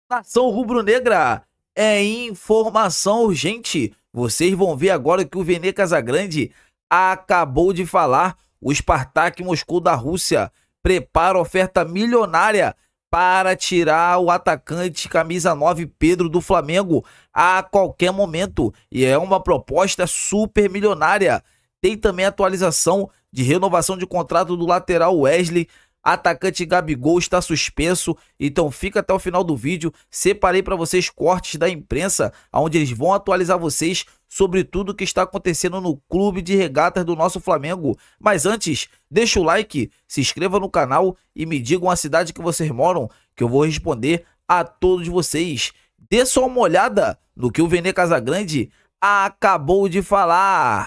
Nação rubro-negra, é informação urgente. Vocês vão ver agora que o Vene Casagrande acabou de falar. O Spartak Moscou da Rússia prepara oferta milionária para tirar o atacante camisa 9 Pedro do Flamengo a qualquer momento. E é uma proposta super milionária. Tem também atualização de renovação de contrato do lateral Wesley. Atacante Gabigol está suspenso, então fica até o final do vídeo. Separei para vocês cortes da imprensa, onde eles vão atualizar vocês sobre tudo que está acontecendo no clube de regatas do nosso Flamengo. Mas antes, deixa o like, se inscreva no canal e me digam a cidade que vocês moram, que eu vou responder a todos vocês. Dê só uma olhada no que o Vene Casagrande acabou de falar.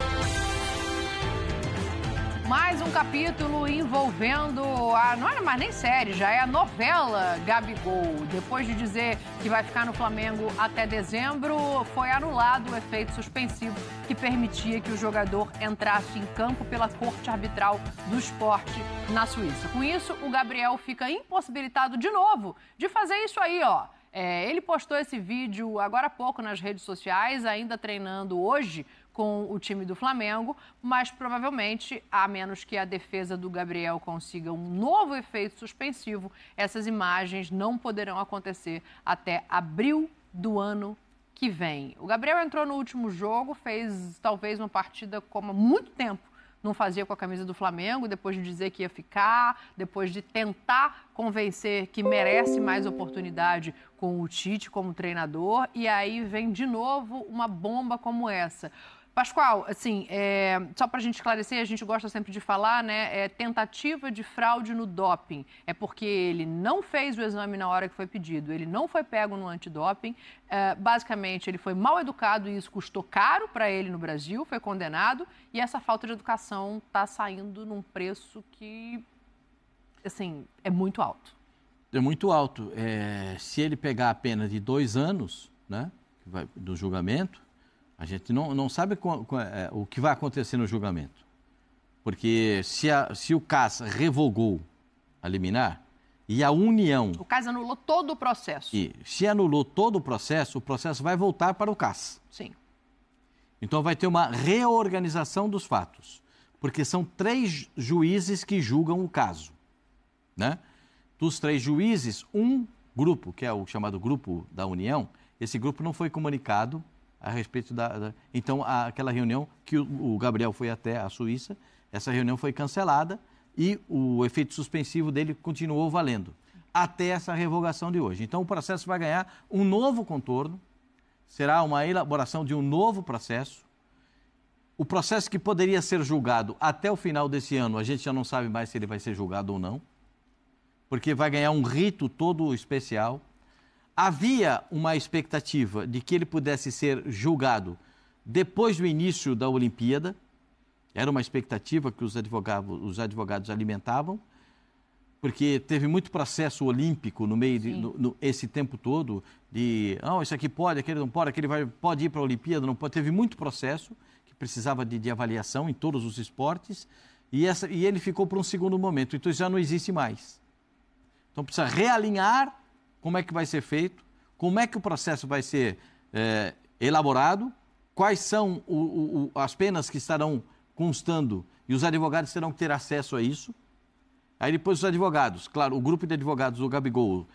Mais um capítulo envolvendo não é mais nem série, já é a novela Gabigol. Depois de dizer que vai ficar no Flamengo até dezembro, foi anulado o efeito suspensivo que permitia que o jogador entrasse em campo pela Corte Arbitral do Esporte na Suíça. Com isso, o Gabriel fica impossibilitado de novo de fazer isso aí, ó. Ele postou esse vídeo agora há pouco nas redes sociais, ainda treinando hoje com o time do Flamengo, mas provavelmente, a menos que a defesa do Gabriel consiga um novo efeito suspensivo, essas imagens não poderão acontecer até abril do ano que vem. O Gabriel entrou no último jogo, fez talvez uma partida como há muito tempo não fazia com a camisa do Flamengo, depois de dizer que ia ficar, depois de tentar convencer que merece mais oportunidade com o Tite como treinador, e aí vem de novo uma bomba como essa. Pascoal, assim, só para a gente esclarecer, a gente gosta sempre de falar, né, tentativa de fraude no doping. É porque ele não fez o exame na hora que foi pedido, ele não foi pego no antidoping, basicamente ele foi mal educado e isso custou caro para ele no Brasil, foi condenado, e essa falta de educação está saindo num preço que, assim, é muito alto. É muito alto. Se ele pegar a pena de 2 anos, né, do julgamento, a gente não sabe o que vai acontecer no julgamento. Porque se o CAS revogou a liminar e a União... O CAS anulou todo o processo. E se anulou todo o processo vai voltar para o CAS. Sim. Então vai ter uma reorganização dos fatos. Porque são 3 juízes que julgam o caso, né? Dos 3 juízes, um grupo, que é o chamado Grupo da União, esse grupo não foi comunicado a respeito Então, aquela reunião que o Gabriel foi até a Suíça, essa reunião foi cancelada e o efeito suspensivo dele continuou valendo até essa revogação de hoje. Então, o processo vai ganhar um novo contorno, será uma elaboração de um novo processo. O processo que poderia ser julgado até o final desse ano, a gente já não sabe mais se ele vai ser julgado ou não, porque vai ganhar um rito todo especial. Havia uma expectativa de que ele pudesse ser julgado depois do início da Olimpíada. Era uma expectativa que os advogados alimentavam, porque teve muito processo olímpico no meio esse tempo todo, isso aqui pode, aquele não pode, pode ir para a Olimpíada, não pode. Teve muito processo que precisava de avaliação em todos os esportes, e ele ficou para um segundo momento, então já não existe mais. Então precisa realinhar como é que vai ser feito, como é que o processo vai ser elaborado, quais são as penas que estarão constando e os advogados terão que ter acesso a isso. Aí depois os advogados, claro, o grupo de advogados do Gabigol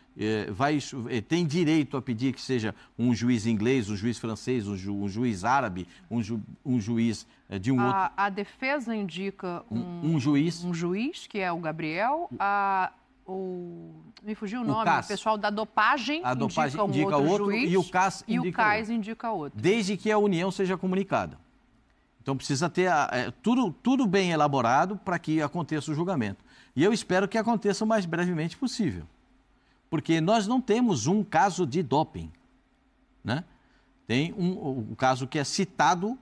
tem direito a pedir que seja um juiz inglês, um juiz francês, um juiz árabe, um juiz de um outro... A defesa indica um juiz. Um juiz, que é o Gabriel, me fugiu o nome, o pessoal da dopagem, indica um outro juiz, e o CAS indica outro. Desde que a União seja comunicada. Então precisa ter tudo bem elaborado para que aconteça o julgamento. E eu espero que aconteça o mais brevemente possível. Porque nós não temos um caso de doping, né? Tem um caso que é citado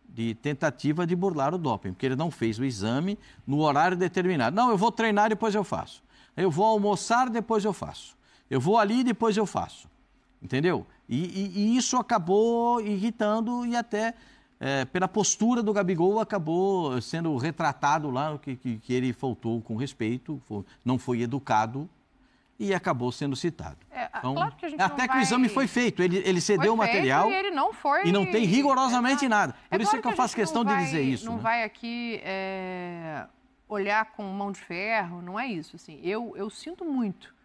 de tentativa de burlar o doping, porque ele não fez o exame no horário determinado. Não, eu vou treinar, depois eu faço. Eu vou almoçar, depois eu faço. Eu vou ali, depois eu faço. Entendeu? E isso acabou irritando e até, pela postura do Gabigol, acabou sendo retratado lá, que ele faltou com respeito, não foi educado. e acabou sendo citado. Então, claro que a gente até não que o exame foi feito, ele cedeu o Foi material feito e ele não foi... e não tem rigorosamente nada. Por isso claro é que eu faço a gente questão de dizer isso. Não né? vai aqui olhar com mão de ferro, não é isso. Assim, eu sinto muito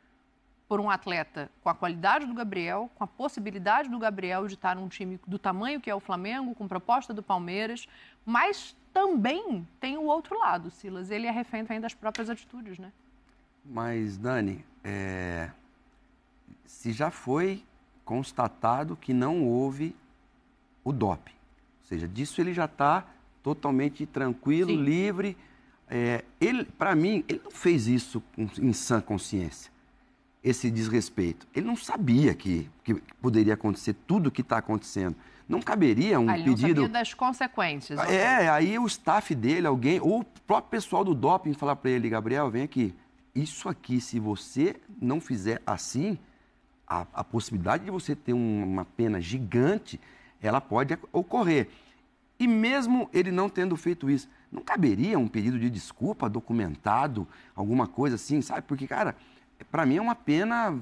por um atleta com a qualidade do Gabriel, com a possibilidade do Gabriel de estar num time do tamanho que é o Flamengo, com proposta do Palmeiras, mas também tem o outro lado, Silas. Ele é refém também das próprias atitudes, né? Mas, Dani, se já foi constatado que não houve o doping, ou seja, disso ele já está totalmente tranquilo, Sim. livre. Ele, para mim, ele não fez isso em sã consciência, esse desrespeito. Ele não sabia que poderia acontecer tudo o que está acontecendo. Não caberia um ele pedido... não sabia das consequências. Aí o staff dele, alguém, ou o próprio pessoal do doping falar para ele, Gabriel, vem aqui, isso aqui, se você não fizer assim, a possibilidade de você ter uma pena gigante, ela pode ocorrer. E mesmo ele não tendo feito isso, não caberia um pedido de desculpa documentado, alguma coisa assim, sabe? Porque, cara, para mim é uma pena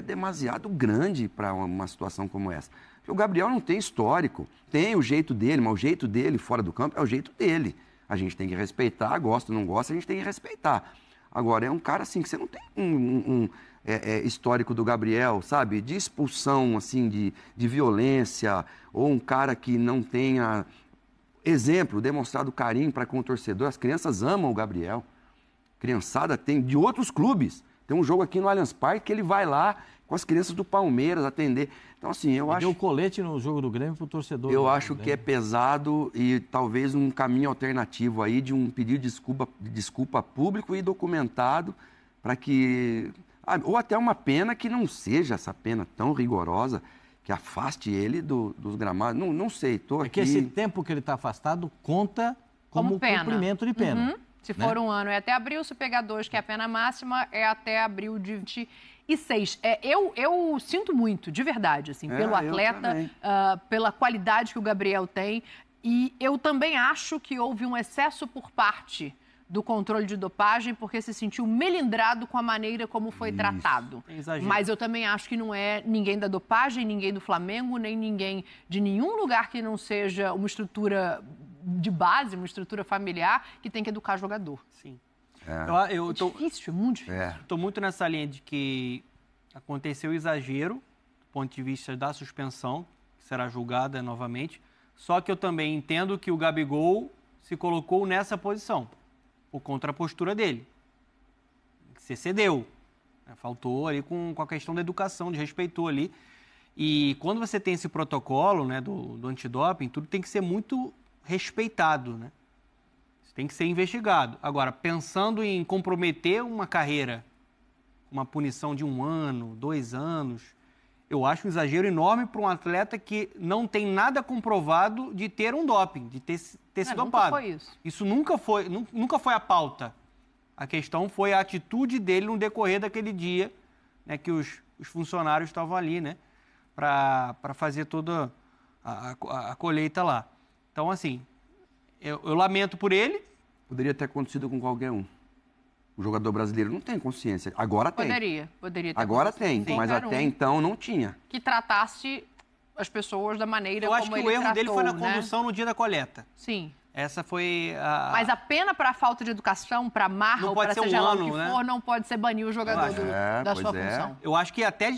demasiado grande para uma situação como essa. Porque o Gabriel não tem histórico, tem o jeito dele, mas o jeito dele fora do campo é o jeito dele. A gente tem que respeitar, gosta ou não gosta, a gente tem que respeitar. Agora, é um cara assim que você não tem histórico do Gabriel, sabe? De expulsão, assim, de violência, ou um cara que não tenha exemplo, demonstrado carinho para com o torcedor. As crianças amam o Gabriel. Criançada tem de outros clubes. Tem um jogo aqui no Allianz Parque que ele vai lá com as crianças do Palmeiras atender. Então, assim, eu acho... Deu colete no jogo do Grêmio pro torcedor. Eu acho que é pesado e talvez um caminho alternativo aí de um pedido de desculpa público e documentado para que... ou até uma pena que não seja essa pena tão rigorosa que afaste ele dos gramados. Não sei, estou aqui... É que esse tempo que ele está afastado conta como pena. cumprimento de pena. Se for um ano é até abril, se pegar 2, que é a pena máxima, é até abril de 26. Eu sinto muito, de verdade, assim, pelo atleta, pela qualidade que o Gabriel tem. E eu também acho que houve um excesso por parte do controle de dopagem, porque se sentiu melindrado com a maneira como foi tratado. Mas eu também acho que não é ninguém da dopagem, ninguém do Flamengo, nem ninguém de nenhum lugar que não seja uma estrutura de base, uma estrutura familiar, que tem que educar jogador. Sim. Difícil, muito difícil. Estou muito nessa linha de que aconteceu exagero, do ponto de vista da suspensão, que será julgada novamente, só que eu também entendo que o Gabigol se colocou nessa posição, por contra a postura dele. Se excedeu. Faltou ali com a questão da educação, desrespeitou ali. E quando você tem esse protocolo, né, do antidoping, tudo tem que ser muito respeitado, né? Isso tem que ser investigado. Agora, pensando em comprometer uma carreira, uma punição de 1 ano, 2 anos, eu acho um exagero enorme para um atleta que não tem nada comprovado de ter um doping, de ter sido dopado. Nunca foi isso. Isso nunca foi a pauta. A questão foi a atitude dele no decorrer daquele dia, né, que os funcionários estavam ali, né, para fazer toda a colheita lá. Então, assim, eu lamento por ele. Poderia ter acontecido com qualquer um. O jogador brasileiro não tem consciência. Agora tem. Poderia ter. Agora tem, mas até então não tinha. Que tratasse as pessoas da maneira como ele tratou. Eu acho que o erro dele foi na né? condução no dia da coleta. Sim. Essa foi a... Mas a pena para falta de educação, para marra ou para seja lá o que for, não pode ser banir o jogador da sua função. Eu acho que até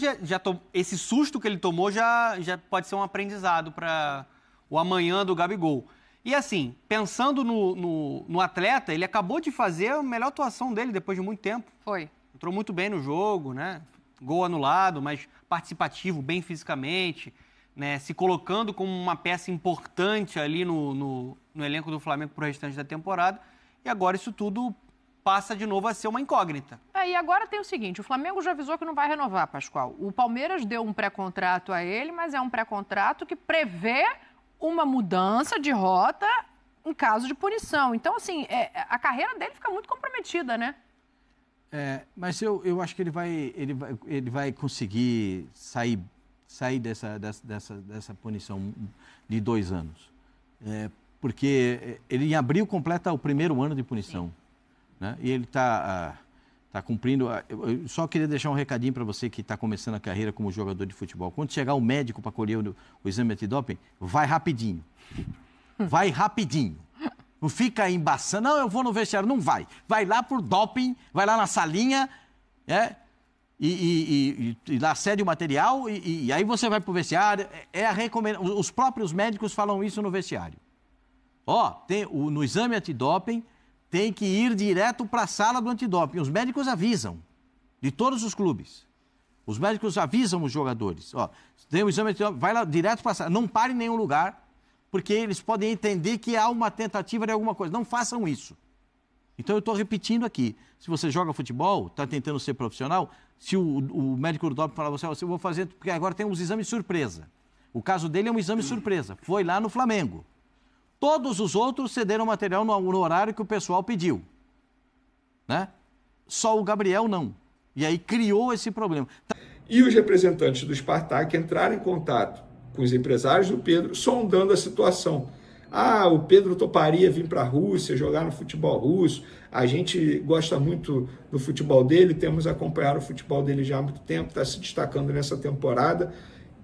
esse susto que ele tomou já pode ser um aprendizado para o amanhã do Gabigol. E assim, pensando no atleta, ele acabou de fazer a melhor atuação dele depois de muito tempo. Foi. Entrou muito bem no jogo, né? Gol anulado, mas participativo, bem fisicamente, né? Se colocando como uma peça importante ali no elenco do Flamengo para o restante da temporada. E agora isso tudo passa de novo a ser uma incógnita. E agora tem o seguinte, o Flamengo já avisou que não vai renovar, Pascoal. O Palmeiras deu um pré-contrato a ele, mas é um pré-contrato que prevê uma mudança de rota em caso de punição. Então, assim, a carreira dele fica muito comprometida, né? Mas eu acho que ele vai conseguir sair dessa punição de 2 anos. Porque ele em abril completa o primeiro ano de punição. Né? E ele está Está cumprindo. Eu só queria deixar um recadinho para você que está começando a carreira como jogador de futebol. Quando chegar o médico para colher o exame antidoping, vai rapidinho. Vai rapidinho. Não fica embaçando. Não, eu vou no vestiário. Não vai. Vai lá por doping, vai lá na salinha, e lá cede o material e aí você vai para o vestiário. É a recomendação. Os próprios médicos falam isso no vestiário. No exame antidoping, tem que ir direto para a sala do antidoping. Os médicos avisam, de todos os clubes. Os médicos avisam os jogadores. Tem o exame antidoping, vai lá direto para a sala. Não pare em nenhum lugar, porque eles podem entender que há uma tentativa de alguma coisa. Não façam isso. Então, eu estou repetindo aqui. Se você joga futebol, está tentando ser profissional, se o médico do doping falar para você, eu vou fazer, porque agora tem uns exames surpresa. O caso dele é um exame surpresa. Foi lá no Flamengo. Todos os outros cederam material no horário que o pessoal pediu. Né? Só o Gabriel não. E aí criou esse problema. E os representantes do Spartak entraram em contato com os empresários do Pedro, sondando a situação. O Pedro toparia vir para a Rússia, jogar no futebol russo. A gente gosta muito do futebol dele, temos acompanhado o futebol dele já há muito tempo, está se destacando nessa temporada.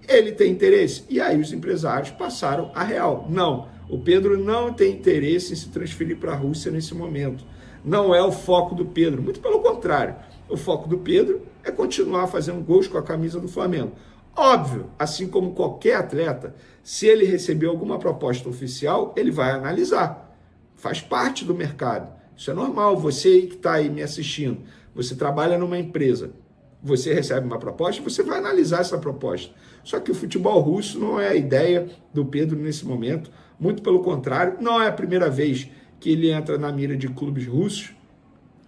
Ele tem interesse? E aí os empresários passaram a real. Não, o Pedro não tem interesse em se transferir para a Rússia nesse momento. Não é o foco do Pedro, muito pelo contrário. O foco do Pedro é continuar fazendo gols com a camisa do Flamengo. Óbvio, assim como qualquer atleta, se ele receber alguma proposta oficial, ele vai analisar. Faz parte do mercado. Isso é normal. Você que está aí me assistindo, você trabalha numa empresa, você recebe uma proposta, você vai analisar essa proposta. Só que o futebol russo não é a ideia do Pedro nesse momento. Muito pelo contrário, não é a primeira vez que ele entra na mira de clubes russos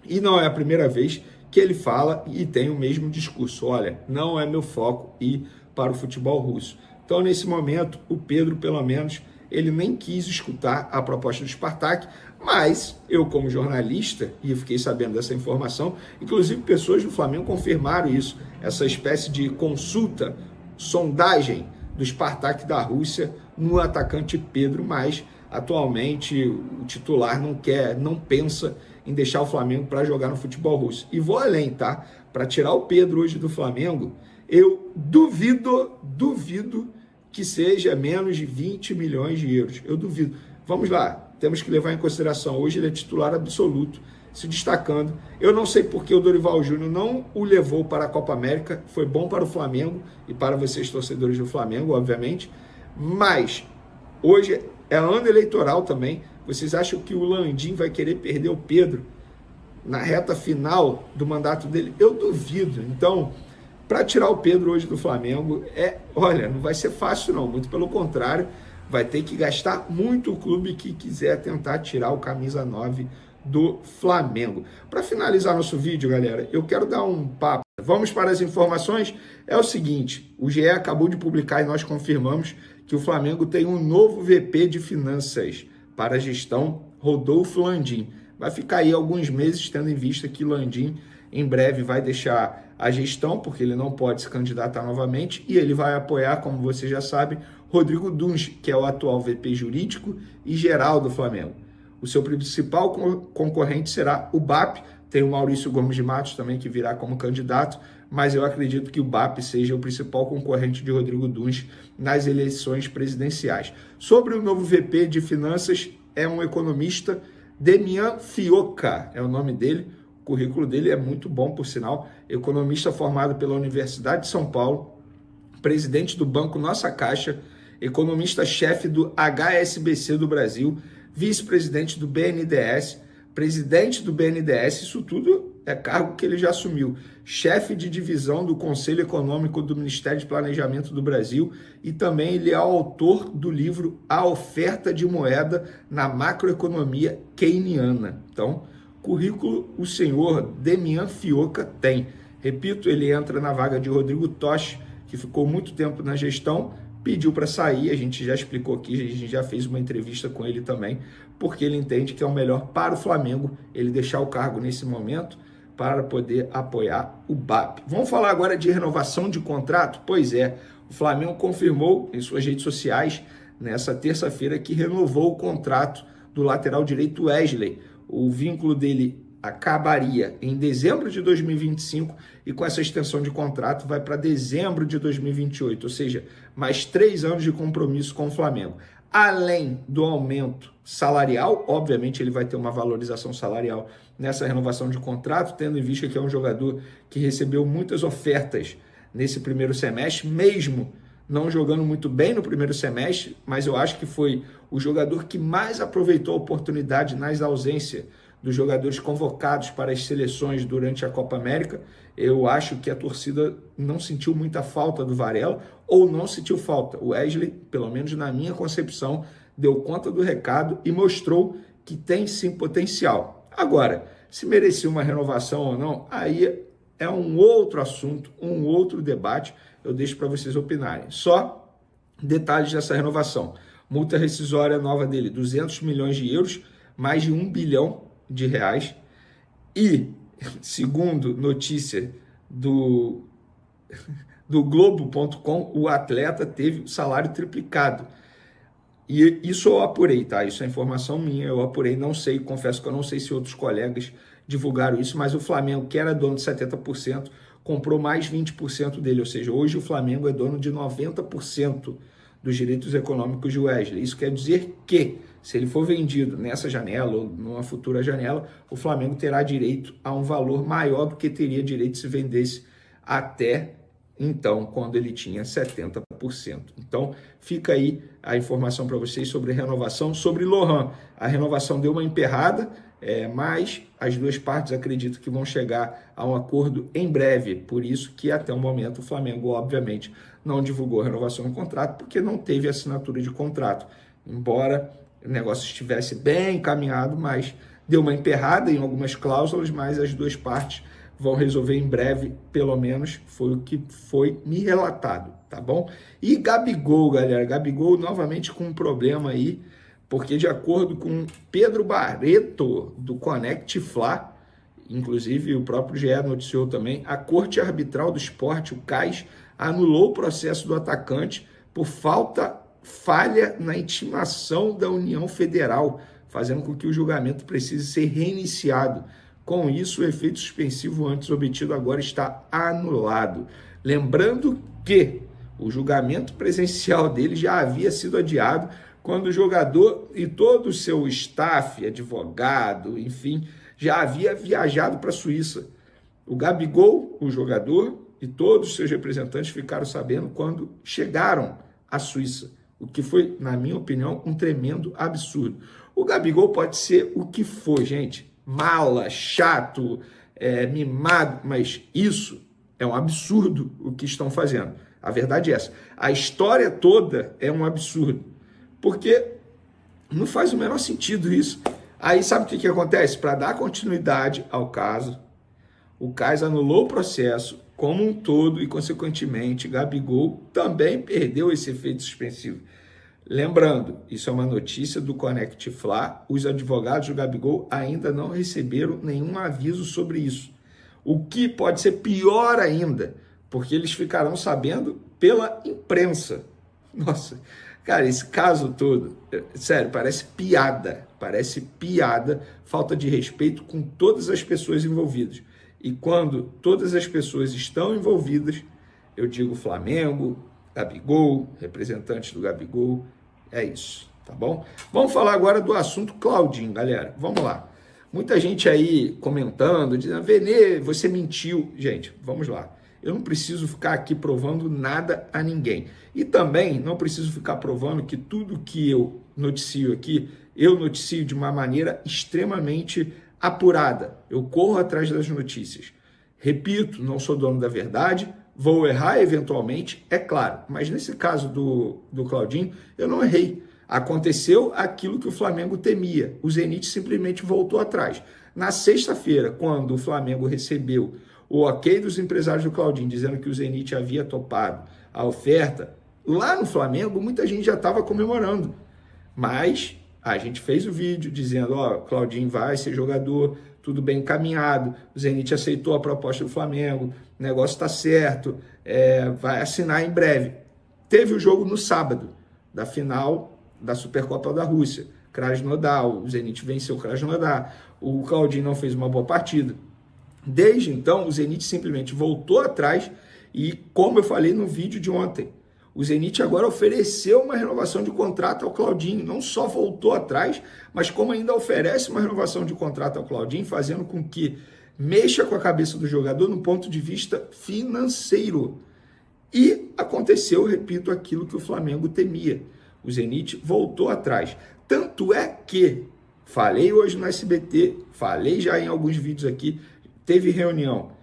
e não é a primeira vez que ele fala e tem o mesmo discurso. Olha, não é meu foco ir para o futebol russo. Então, nesse momento, o Pedro, pelo menos, ele nem quis escutar a proposta do Spartak, mas eu, como jornalista, e fiquei sabendo dessa informação, inclusive pessoas do Flamengo confirmaram isso, essa espécie de consulta, sondagem do Spartak da Rússia no atacante Pedro, mas atualmente o titular não pensa em deixar o Flamengo para jogar no futebol russo. E vou além, tá? Para tirar o Pedro hoje do Flamengo, eu duvido que seja menos de 20 milhões de euros. Eu duvido. Vamos lá, temos que levar em consideração, hoje ele é titular absoluto, se destacando. Eu não sei porque o Dorival Júnior não o levou para a Copa América, foi bom para o Flamengo e para vocês torcedores do Flamengo, obviamente, mas hoje é ano eleitoral também. Vocês acham que o Landim vai querer perder o Pedro na reta final do mandato dele? Eu duvido. Então, para tirar o Pedro hoje do Flamengo, olha, não vai ser fácil não, muito pelo contrário, vai ter que gastar muito o clube que quiser tentar tirar o camisa 9 do Flamengo. Para finalizar nosso vídeo, galera, eu quero dar um papo. Vamos para as informações. É o seguinte, o GE acabou de publicar e nós confirmamos que o Flamengo tem um novo VP de finanças para a gestão, Rodolfo Landim. Vai ficar aí alguns meses, tendo em vista que Landim em breve vai deixar a gestão, porque ele não pode se candidatar novamente, e ele vai apoiar, como você já sabe, Rodrigo Duns, que é o atual VP jurídico e geral do Flamengo. O seu principal concorrente será o BAP, tem o Maurício Gomes de Matos também, que virá como candidato, mas eu acredito que o BAP seja o principal concorrente de Rodrigo Duns nas eleições presidenciais. Sobre o novo VP de Finanças, é um economista, Demian Fioca, é o nome dele. O currículo dele é muito bom, por sinal. Economista formado pela Universidade de São Paulo, presidente do Banco Nossa Caixa, economista-chefe do HSBC do Brasil, vice-presidente do BNDES, presidente do BNDES, isso tudo é cargo que ele já assumiu, chefe de divisão do Conselho Econômico do Ministério de Planejamento do Brasil, e também ele é autor do livro A Oferta de Moeda na Macroeconomia Keynesiana. Então, currículo o senhor Demian Fioca tem. Repito, ele entra na vaga de Rodrigo Toche, que ficou muito tempo na gestão, pediu para sair, a gente já explicou aqui, a gente já fez uma entrevista com ele também, porque ele entende que é o melhor para o Flamengo ele deixar o cargo nesse momento para poder apoiar o BAP. Vamos falar agora de renovação de contrato? Pois é, o Flamengo confirmou em suas redes sociais nessa terça-feira que renovou o contrato do lateral direito Wesley. O vínculo dele acabaria em dezembro de 2025 e com essa extensão de contrato vai para dezembro de 2028, ou seja, mais 3 anos de compromisso com o Flamengo. Além do aumento salarial, obviamente ele vai ter uma valorização salarial nessa renovação de contrato, tendo em vista que é um jogador que recebeu muitas ofertas nesse primeiro semestre, mesmo não jogando muito bem no primeiro semestre, mas eu acho que foi o jogador que mais aproveitou a oportunidade nas ausências dos jogadores convocados para as seleções durante a Copa América. Eu acho que a torcida não sentiu muita falta do Varela, ou não sentiu falta. O Wesley, pelo menos na minha concepção, deu conta do recado e mostrou que tem sim potencial. Agora, se merecia uma renovação ou não, aí é um outro assunto, um outro debate, eu deixo para vocês opinarem. Só detalhes dessa renovação. Multa rescisória nova dele, 200 milhões de euros, mais de 1 bilhão de reais. E, segundo notícia do Globo.com, o atleta teve o salário triplicado. E isso eu apurei, tá? Isso é informação minha, eu apurei, não sei, confesso que eu não sei se outros colegas divulgaram isso, mas o Flamengo, que era dono de 70%, comprou mais 20% dele, ou seja, hoje o Flamengo é dono de 90% dos direitos econômicos de Wesley. Isso quer dizer que, se ele for vendido nessa janela ou numa futura janela, o Flamengo terá direito a um valor maior do que teria direito se vendesse até então, quando ele tinha 70%. Então, fica aí a informação para vocês sobre a renovação. Sobre Lohan, a renovação deu uma emperrada, mas as duas partes acredito que vão chegar a um acordo em breve. Por isso que, até o momento, o Flamengo, obviamente, não divulgou a renovação do contrato, porque não teve assinatura de contrato. Embora o negócio estivesse bem encaminhado, mas deu uma emperrada em algumas cláusulas, mas as duas partes vão resolver em breve, pelo menos foi o que foi me relatado, tá bom? E Gabigol, galera, Gabigol novamente com um problema aí, porque de acordo com Pedro Barreto, do Connect Fla, inclusive o próprio GE noticiou também, a Corte Arbitral do Esporte, o CAS, anulou o processo do atacante por falha na intimação da União Federal, fazendo com que o julgamento precise ser reiniciado. Com isso, o efeito suspensivo antes obtido agora está anulado. Lembrando que o julgamento presencial dele já havia sido adiado quando o jogador e todo o seu staff, advogado, enfim, já havia viajado para a Suíça. O Gabigol, o jogador, e todos os seus representantes ficaram sabendo quando chegaram à Suíça, o que foi, na minha opinião, um tremendo absurdo. O Gabigol pode ser o que for, gente, mala, chato, mimado, mas isso é um absurdo o que estão fazendo. A verdade é essa. A história toda é um absurdo, porque não faz o menor sentido isso. Aí sabe o que acontece? Para dar continuidade ao caso, o CAS anulou o processo como um todo e, consequentemente, Gabigol também perdeu esse efeito suspensivo. Lembrando, isso é uma notícia do Connect Fla, os advogados do Gabigol ainda não receberam nenhum aviso sobre isso. O que pode ser pior ainda, porque eles ficarão sabendo pela imprensa. Nossa, cara, esse caso todo, sério, parece piada, falta de respeito com todas as pessoas envolvidas. E quando todas as pessoas estão envolvidas, eu digo Flamengo, Gabigol, representantes do Gabigol, é isso, tá bom? Vamos falar agora do assunto Claudinho, galera. Vamos lá. Muita gente aí comentando, dizendo, Vene, você mentiu. Gente, vamos lá. Eu não preciso ficar aqui provando nada a ninguém. E também não preciso ficar provando que tudo que eu noticio aqui, eu noticio de uma maneira extremamente apurada. Eu corro atrás das notícias. Repito, não sou dono da verdade, vou errar eventualmente, é claro. Mas nesse caso do Claudinho, eu não errei. Aconteceu aquilo que o Flamengo temia. O Zenit simplesmente voltou atrás. Na sexta-feira, quando o Flamengo recebeu o ok dos empresários do Claudinho, dizendo que o Zenit havia topado a oferta, lá no Flamengo, muita gente já estava comemorando. Mas a gente fez o vídeo dizendo, Claudinho vai ser jogador, tudo bem encaminhado, o Zenit aceitou a proposta do Flamengo, o negócio está certo, vai assinar em breve. Teve o jogo no sábado, da final da Supercopa da Rússia. Krasnodar, o Zenit venceu o Krasnodar, o Claudinho não fez uma boa partida. Desde então, o Zenit simplesmente voltou atrás e, como eu falei no vídeo de ontem, o Zenit agora ofereceu uma renovação de contrato ao Claudinho, não só voltou atrás, mas como ainda oferece uma renovação de contrato ao Claudinho, fazendo com que mexa com a cabeça do jogador no ponto de vista financeiro. E aconteceu, repito, aquilo que o Flamengo temia. O Zenit voltou atrás. Tanto é que, falei hoje no SBT, falei já em alguns vídeos aqui, teve reunião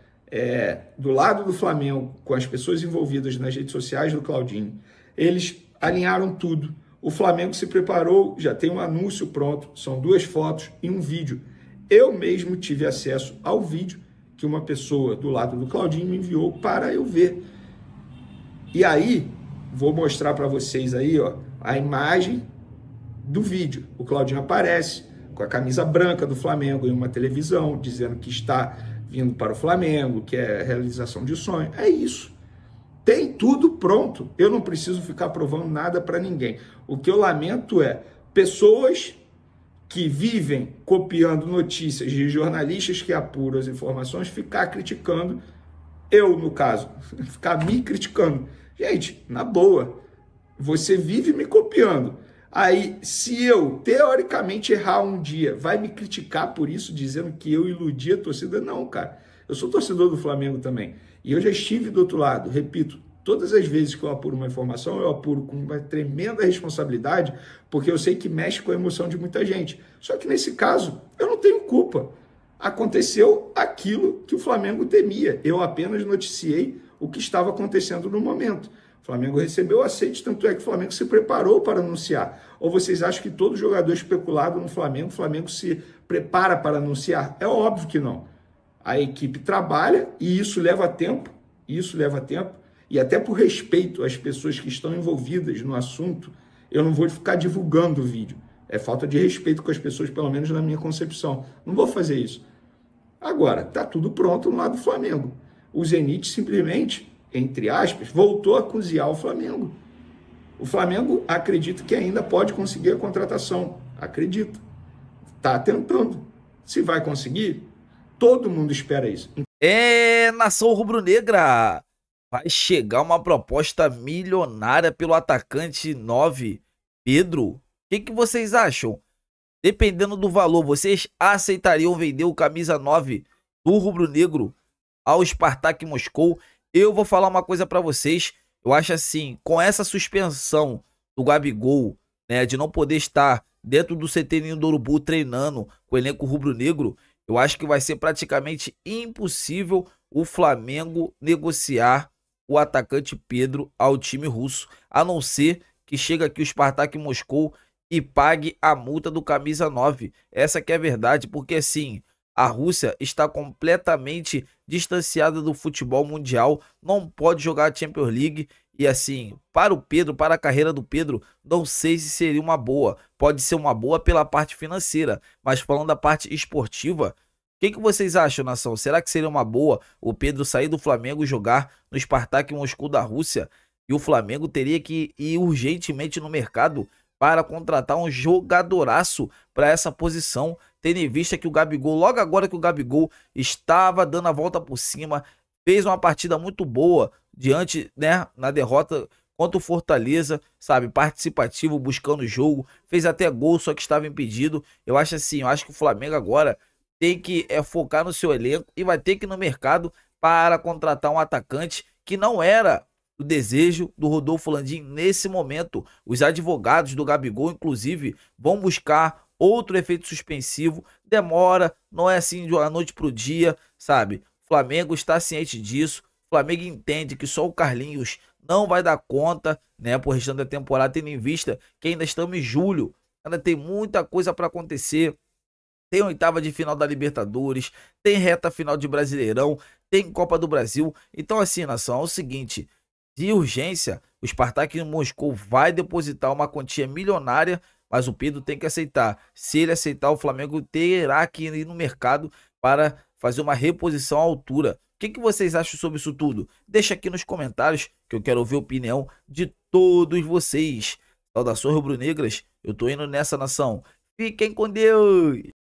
do lado do Flamengo com as pessoas envolvidas nas redes sociais do Claudinho. Eles alinharam tudo. O Flamengo se preparou, já tem um anúncio pronto, são 2 fotos e um vídeo. Eu mesmo tive acesso ao vídeo que uma pessoa do lado do Claudinho me enviou para eu ver. E aí, vou mostrar para vocês aí, ó, a imagem do vídeo. O Claudinho aparece com a camisa branca do Flamengo em uma televisão, dizendo que está vindo para o Flamengo, que é realização de sonho. É isso. Tem tudo pronto. Eu não preciso ficar provando nada para ninguém. O que eu lamento é pessoas que vivem copiando notícias de jornalistas que apuram as informações, ficar criticando, eu, no caso, ficar me criticando. Gente, na boa, você vive me copiando. Aí, se eu, teoricamente, errar um dia, vai me criticar por isso, dizendo que eu iludi a torcida? Não, cara. Eu sou torcedor do Flamengo também. E eu já estive do outro lado. Repito, todas as vezes que eu apuro uma informação, eu apuro com uma tremenda responsabilidade, porque eu sei que mexe com a emoção de muita gente. Só que, nesse caso, eu não tenho culpa. Aconteceu aquilo que o Flamengo temia. Eu apenas noticiei o que estava acontecendo no momento. O Flamengo recebeu o aceite, tanto é que o Flamengo se preparou para anunciar. Ou vocês acham que todo jogador especulado no Flamengo, o Flamengo se prepara para anunciar? É óbvio que não. A equipe trabalha e isso leva tempo, e até por respeito às pessoas que estão envolvidas no assunto, eu não vou ficar divulgando o vídeo. É falta de respeito com as pessoas, pelo menos na minha concepção. Não vou fazer isso. Agora, está tudo pronto no lado do Flamengo. O Zenit simplesmente, entre aspas, voltou a cozinhar o Flamengo. O Flamengo acredita que ainda pode conseguir a contratação. Acredita. Está tentando. Se vai conseguir, todo mundo espera isso. Nação rubro-negra, vai chegar uma proposta milionária pelo atacante 9, Pedro. O que vocês acham? Dependendo do valor, vocês aceitariam vender o camisa 9 do rubro-negro ao Spartak Moscou? Eu vou falar uma coisa para vocês. Eu acho assim, com essa suspensão do Gabigol, né, de não poder estar dentro do CT Ninho do Urubu treinando com o elenco rubro-negro, eu acho que vai ser praticamente impossível o Flamengo negociar o atacante Pedro ao time russo, a não ser que chegue aqui o Spartak Moscou e pague a multa do camisa 9. Essa que é a verdade, porque assim, a Rússia está completamente distanciada do futebol mundial, não pode jogar a Champions League e assim, para o Pedro, para a carreira do Pedro, não sei se seria uma boa. Pode ser uma boa pela parte financeira, mas falando da parte esportiva, o que vocês acham, nação? Será que seria uma boa o Pedro sair do Flamengo e jogar no Spartak Moscou da Rússia? E o Flamengo teria que ir urgentemente no mercado para contratar um jogadoraço para essa posição, tendo em vista que o Gabigol, logo agora que o Gabigol estava dando a volta por cima, fez uma partida muito boa diante, né, na derrota contra o Fortaleza, sabe, participativo, buscando o jogo, fez até gol, só que estava impedido. Eu acho assim, eu acho que o Flamengo agora tem que focar no seu elenco e vai ter que ir no mercado para contratar um atacante que não era o desejo do Rodolfo Landim nesse momento. Os advogados do Gabigol, inclusive, vão buscar outro efeito suspensivo. Demora, não é assim de uma noite para o dia, sabe? O Flamengo está ciente disso. O Flamengo entende que só o Carlinhos não vai dar conta, né, por restante da temporada, tendo em vista que ainda estamos em julho. Ainda tem muita coisa para acontecer. Tem oitava de final da Libertadores, tem reta final de Brasileirão, tem Copa do Brasil. Então assim, nação, é o seguinte, de urgência, o Spartak Moscou vai depositar uma quantia milionária, mas o Pedro tem que aceitar. Se ele aceitar, o Flamengo terá que ir no mercado para fazer uma reposição à altura. O que vocês acham sobre isso tudo? Deixa aqui nos comentários que eu quero ouvir a opinião de todos vocês. Saudações rubro-negras, eu tô indo nessa, nação. Fiquem com Deus.